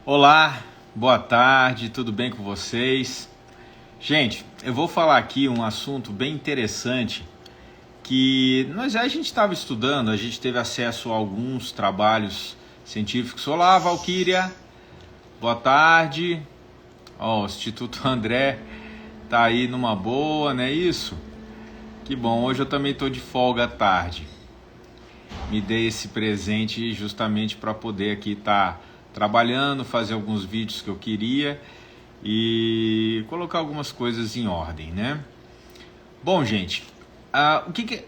Olá, boa tarde, tudo bem com vocês? Gente, eu vou falar aqui um assunto bem interessante que a gente estava estudando, a gente teve acesso a alguns trabalhos científicos. Olá, Valquíria, boa tarde. O Instituto André tá aí numa boa, não é isso? Que bom, hoje eu também estou de folga à tarde. Me dei esse presente justamente para poder aqui estar trabalhando, fazer alguns vídeos que eu queria e colocar algumas coisas em ordem, né? Bom, gente,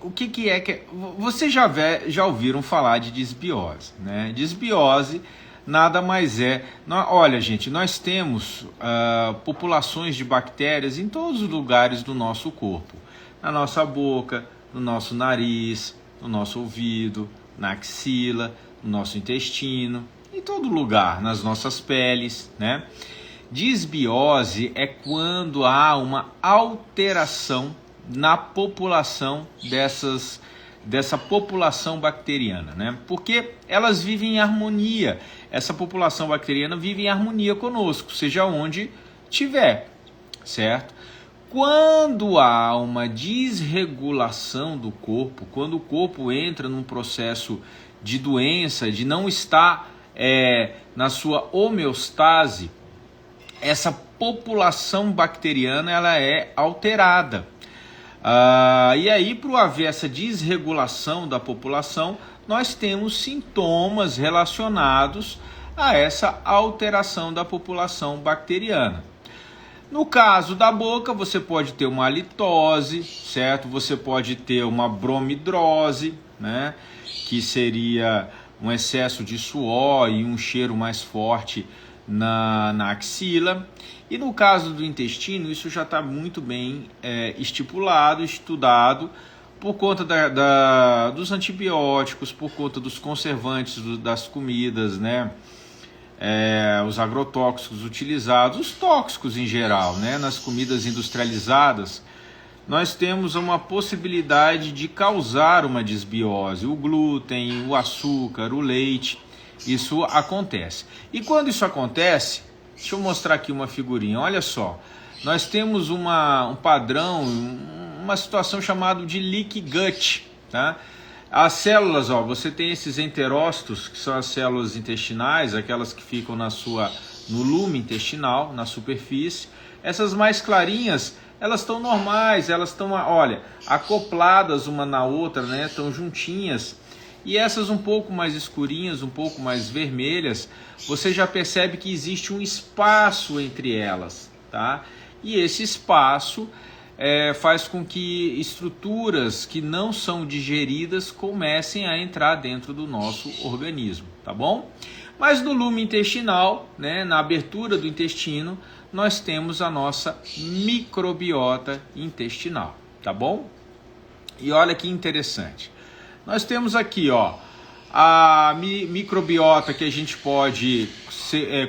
o que é que... Vocês já ouviram falar de disbiose, né? Disbiose nada mais é... Olha, gente, nós temos populações de bactérias em todos os lugares do nosso corpo. Na nossa boca, no nosso nariz, no nosso ouvido, na axila, no nosso intestino, em todo lugar, nas nossas peles, né? Disbiose é quando há uma alteração na população dessa população bacteriana, né? Porque elas vivem em harmonia, essa população bacteriana vive em harmonia conosco, seja onde tiver, certo? Quando há uma desregulação do corpo, quando o corpo entra num processo de doença, de não estar na sua homeostase, essa população bacteriana ela é alterada. E aí, para haver essa desregulação da população, nós temos sintomas relacionados a essa alteração da população bacteriana. No caso da boca, você pode ter uma halitose, certo? Você pode ter uma bromidrose, né? Que seria um excesso de suor e um cheiro mais forte na axila. E no caso do intestino, isso já está muito bem estipulado, estudado, por conta dos antibióticos, por conta dos conservantes das comidas, né? Os agrotóxicos utilizados, os tóxicos em geral, né? Nas comidas industrializadas, nós temos uma possibilidade de causar uma disbiose. O glúten, o açúcar, o leite, isso acontece. E quando isso acontece, deixa eu mostrar aqui uma figurinha, olha só. Nós temos um padrão, uma situação chamada de leaky gut, tá? As células, você tem esses enterócitos, que são as células intestinais, aquelas que ficam no lume intestinal, na superfície. Essas mais clarinhas, elas estão normais, elas estão, acopladas uma na outra, né? Estão juntinhas. E essas um pouco mais escurinhas, um pouco mais vermelhas, você já percebe que existe um espaço entre elas, tá? E esse espaço faz com que estruturas que não são digeridas comecem a entrar dentro do nosso organismo, tá bom? Mas no lume intestinal, né, na abertura do intestino, nós temos a nossa microbiota intestinal, tá bom? E olha que interessante. Nós temos aqui, a microbiota que a gente pode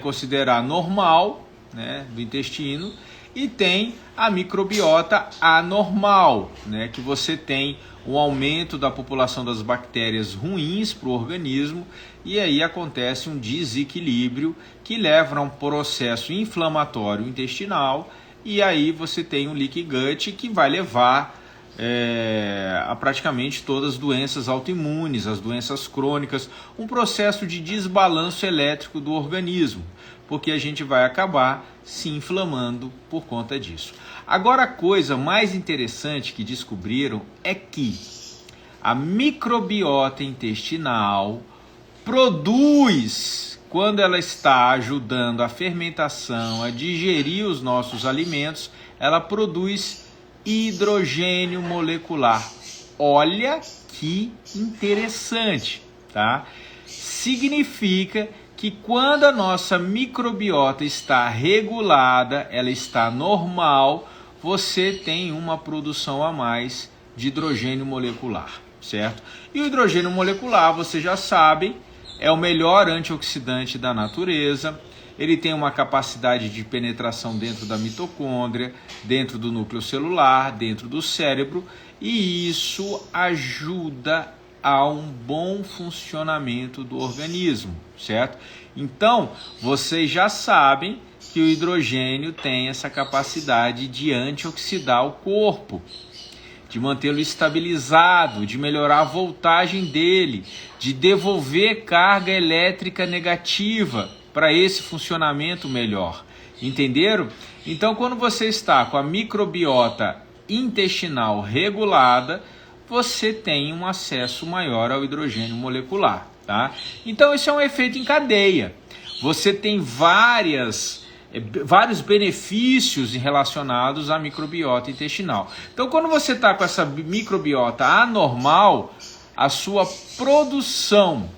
considerar normal, né, do intestino, e tem a microbiota anormal, né, que você tem um aumento da população das bactérias ruins para o organismo e aí acontece um desequilíbrio que leva a um processo inflamatório intestinal e aí você tem um leaky gut que vai levar a praticamente todas as doenças autoimunes, as doenças crônicas, um processo de desbalanço elétrico do organismo, porque a gente vai acabar se inflamando por conta disso. Agora, a coisa mais interessante que descobriram é que a microbiota intestinal produz, quando ela está ajudando a fermentação, a digerir os nossos alimentos, ela produz hidrogênio molecular. Olha que interessante, tá? Significa que quando a nossa microbiota está regulada, ela está normal, você tem uma produção a mais de hidrogênio molecular, certo? E o hidrogênio molecular, vocês já sabem, é o melhor antioxidante da natureza. Ele tem uma capacidade de penetração dentro da mitocôndria, dentro do núcleo celular, dentro do cérebro, e isso ajuda a um bom funcionamento do organismo, certo? Então, vocês já sabem que o hidrogênio tem essa capacidade de antioxidar o corpo, de mantê-lo estabilizado, de melhorar a voltagem dele, de devolver carga elétrica negativa para esse funcionamento melhor. Entenderam? Então, quando você está com a microbiota intestinal regulada, você tem um acesso maior ao hidrogênio molecular, tá? Então, esse é um efeito em cadeia. Você tem vários benefícios relacionados à microbiota intestinal. Então, quando você está com essa microbiota anormal, a sua produção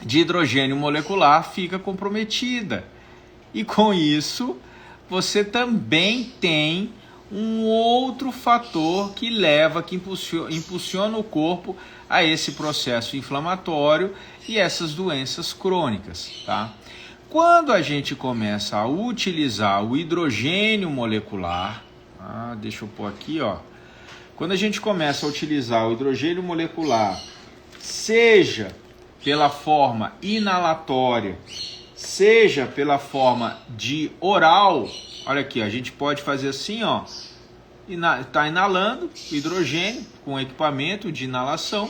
de hidrogênio molecular fica comprometida. E com isso, você também tem um outro fator que impulsiona o corpo a esse processo inflamatório e essas doenças crônicas, tá? Quando a gente começa a utilizar o hidrogênio molecular, deixa eu pôr aqui, ó. Quando a gente começa a utilizar o hidrogênio molecular, seja pela forma inalatória, seja pela forma de oral, olha aqui, a gente pode fazer assim, ó, tá inalando o hidrogênio com equipamento de inalação,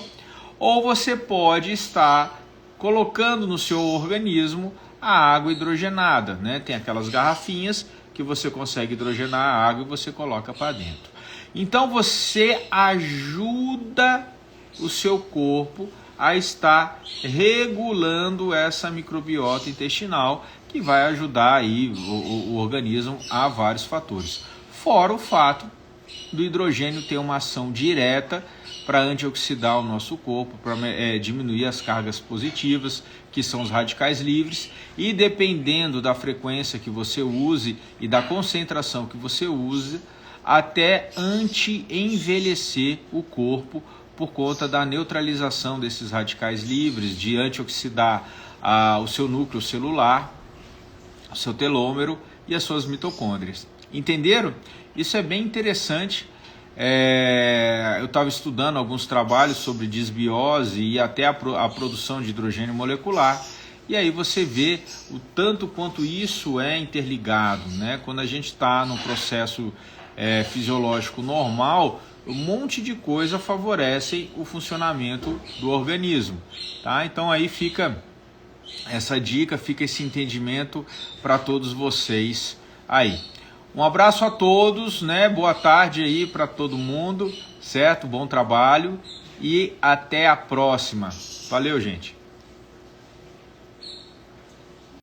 ou você pode estar colocando no seu organismo a água hidrogenada, né? Tem aquelas garrafinhas que você consegue hidrogenar a água e você coloca para dentro. Então você ajuda o seu corpo a estar regulando essa microbiota intestinal, que vai ajudar aí o organismo a vários fatores. Fora o fato do hidrogênio ter uma ação direta para antioxidar o nosso corpo, para diminuir as cargas positivas, que são os radicais livres, e dependendo da frequência que você use e da concentração que você use, até anti-envelhecer o corpo, por conta da neutralização desses radicais livres, de antioxidar o seu núcleo celular, o seu telômero e as suas mitocôndrias. Entenderam? Isso é bem interessante. Eu estava estudando alguns trabalhos sobre disbiose e até a produção de hidrogênio molecular, e aí você vê o tanto quanto isso é interligado, né? Quando a gente está num processo fisiológico normal, um monte de coisa favorece o funcionamento do organismo, tá? Então aí fica essa dica, fica esse entendimento para todos vocês aí. Um abraço a todos, né? Boa tarde aí para todo mundo, certo? Bom trabalho e até a próxima. Valeu, gente.